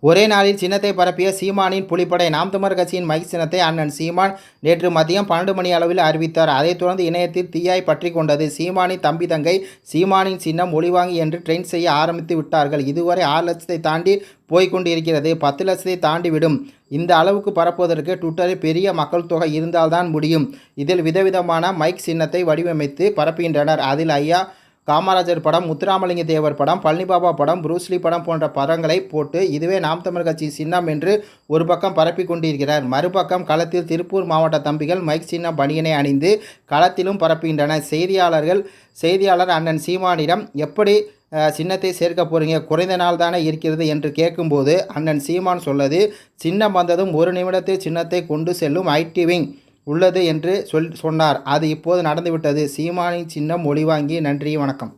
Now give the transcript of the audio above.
ஒரே நாளில் சின்னத்தை பரப்பிய சீமானின் புலிப்படை. நாம் தமிழர் கட்சியின் மைக் சின்னத்தை அண்ணன் சீமான் நேற்று மதியம் 12 மணி அளவில் அறிவித்தார். அதைத் தொடர்ந்து இணையத்தில் தீயாய் பற்றி கொண்டது. சீமானின் தம்பி தங்கை சீமானின் சின்னம் ஒளிவாங்கி என்று ட்ரெண்ட் செய்ய ஆரம்பித்து விட்டார்கள். இதுவரை 6 லட்சத்தை தாண்டி போய்கொண்டிருக்கிறது. 10 லட்சத்தை தாண்டிவிடும். இந்த அளவுக்கு பரப்புவதற்கு ட்விட்டரில் பெரிய மக்கள் தொகை இருந்தால்தான் முடியும். இதில் விதவிதமான மைக் சின்னத்தை வடிவமைத்து பரப்புகின்றனர். அதில் ஐயா காமராஜர் படம், முத்துராமலிங்க தேவர் படம், பழனிபாபா படம், புரூஸ்லி படம் போன்ற படங்களை போட்டு இதுவே நாம் தமிழர் கட்சி சின்னம் என்று ஒரு பக்கம் பரப்பி கொண்டிருக்கிறார். மறுபக்கம் களத்தில் திருப்பூர் மாவட்ட தம்பிகள் மைக் சின்னம் பனியனை அணிந்து களத்திலும் பரப்புகின்றனர். செய்தியாளர் அண்ணன் சீமானிடம் எப்படி சின்னத்தை சேர்க்க போகிறீங்க, குறைந்த நாள் தானே இருக்கிறது என்று கேட்கும்போது அண்ணன் சீமான் சொல்லது, சின்னம் வந்ததும் 1 நிமிடத்தில் சின்னத்தை கொண்டு செல்லும் ஐடி விங் உள்ளது என்று சொன்னார். அது இப்போது நடந்துவிட்டது. சீமானின் சின்னம் ஒளிவாங்கி. நன்றி, வணக்கம்.